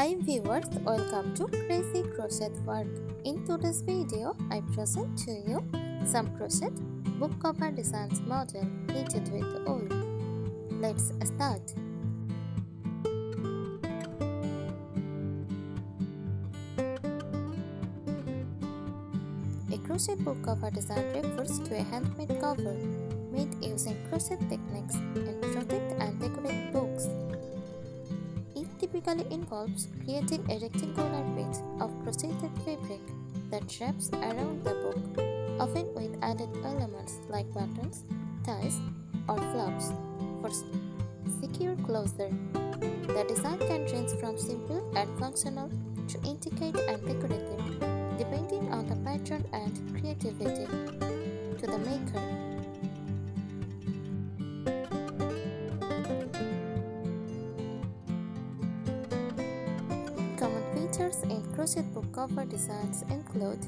Hi viewers, welcome to Crazy Crochet Work. In today's video, I present to you some crochet book cover designs model knitted with wool. Let's start. A crochet book cover design refers to a handmade cover made using crochet techniques and protect and decorate books. It typically involves creating a rectangular piece of crocheted fabric that wraps around the book, often with added elements like buttons, ties, or flaps for secure closure. The design can range from simple and functional to intricate and decorative, depending on the pattern and creativity to the maker. Common features in crochet book cover designs include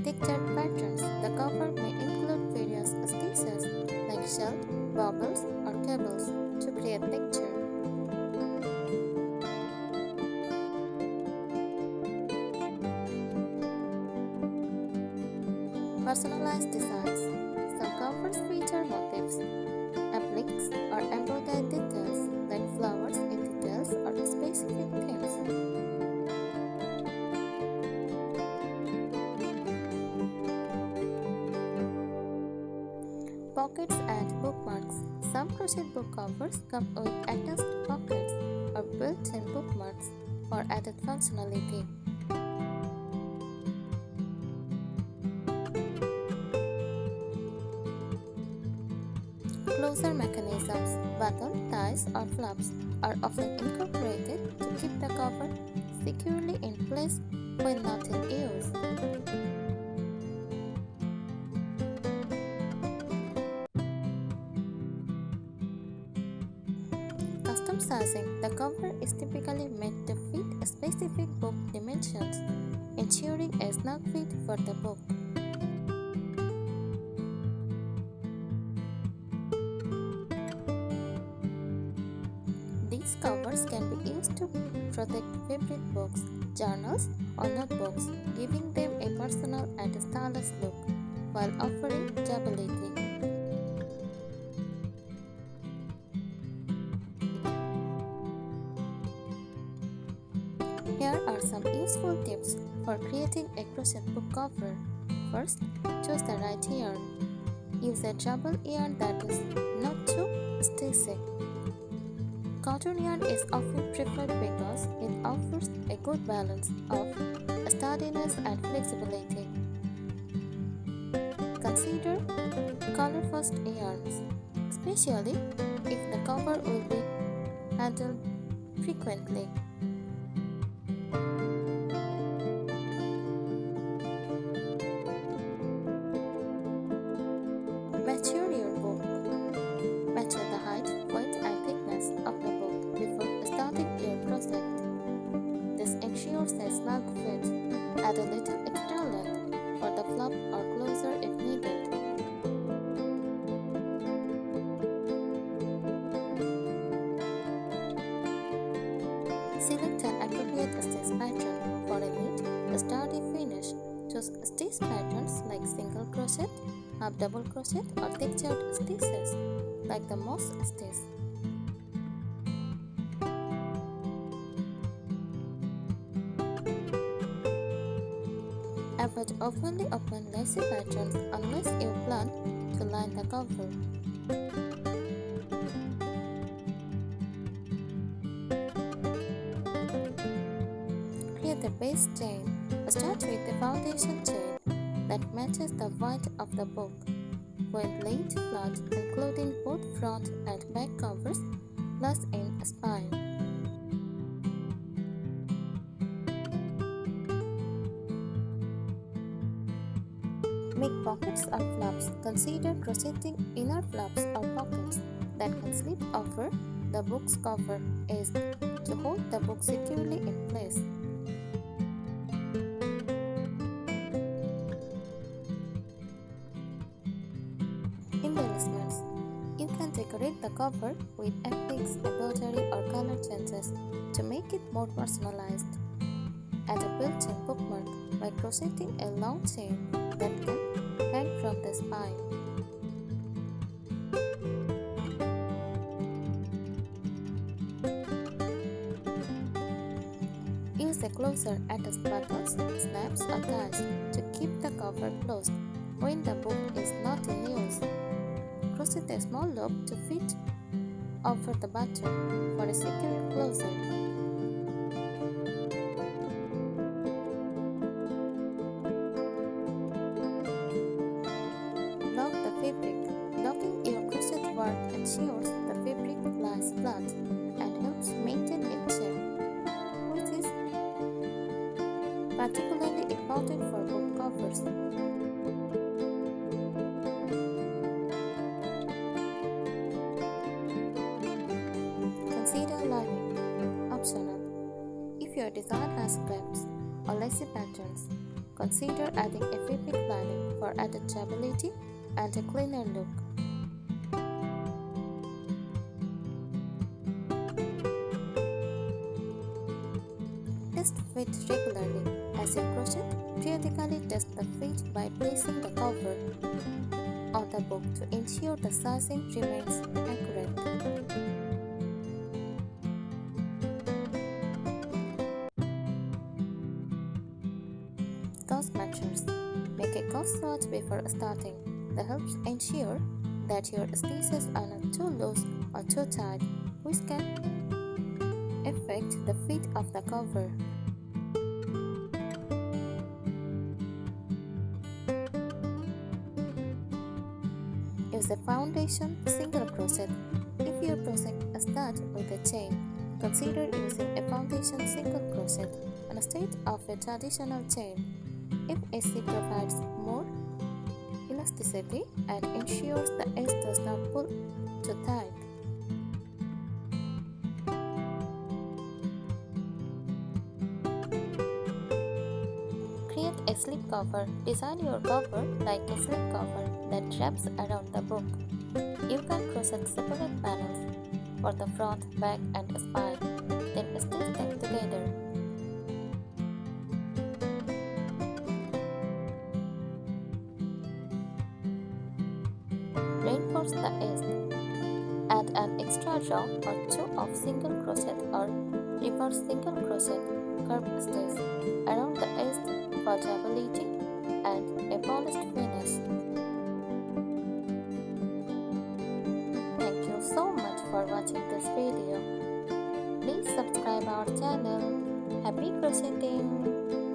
textured patterns. The cover may include various stitches like shell, bubbles, or cables to create texture. Personalized designs. Some covers feature motifs, appliques, or embroidered details like flowers in details or specific themes. Pockets and bookmarks. Some crochet book covers come with attached pockets or built-in bookmarks for added functionality. Closure mechanisms. Button, ties, or flaps are often incorporated to keep the cover securely in place when not in use. Custom sizing. The cover is typically made to fit specific book dimensions, ensuring a snug fit for the book. These covers can be used to protect favorite books, journals, or notebooks, giving them a personal and stylish look while offering durability. Here are some useful tips for creating a crochet book cover. First, choose the right yarn. Use a double yarn that is not too sticky. Cotton yarn is often preferred because it offers a good balance of sturdiness and flexibility. Consider color-first yarns, especially if the cover will be handled frequently. Measure your book. Measure the height, width, and thickness of the book before starting your project. This ensures a snug fit. Add a little extra length for the flap or closure if needed. Select an appropriate stitch pattern for a neat, sturdy finish. Choose stitch patterns like single crochet, half double crochet, or textured stitches like the moss stitch. Avoid overly open lacy patterns unless you plan to line the cover. Create a base chain. Start with the foundation chain that matches the width of the book. When laid flat, including both front and back covers, plus in a spine. Make pockets or flaps. Consider crocheting inner flaps or pockets that can slip over the book's cover edge to hold the book securely in place. Embellishments. You can decorate the cover with appliques, embroidery, or color changes to make it more personalized. Add a built-in bookmark by crocheting a long chain that can hang from the spine. Use a closer attached buttons, snaps attached to keep the cover closed when the book is not in use. Crochet a small loop to fit over the button for a secure closure. Lock the fabric. Locking your crochet work ensures the fabric lies flat and helps maintain its shape, which is particularly important for book covers. Consider lining. Optional. If your design has scraps or lacy patterns, consider adding a fabric lining for added stability and a cleaner look. Test fit regularly. As you crochet, periodically test the fit by placing the cover on the book to ensure the sizing remains accurate. Gauze matchers. Make a gauze swatch before starting. That helps ensure that your stitches are not too loose or too tight, which can affect the fit of the cover. Use a foundation single crochet. If your project starts with a chain, consider using a foundation single crochet instead of a traditional chain. If AC provides more elasticity and ensures the edge does not pull too tight. Create a slip cover. Design your cover like a slip cover that wraps around the book. You can crochet separate panels for the front, back, and spine, then stitch them together. Reinforce the edge. Add an extra row or two of single crochet or reverse single crochet curved stitch around the edge for stability and a polished finish. Thank you so much for watching this video. Please subscribe our channel. Happy crocheting!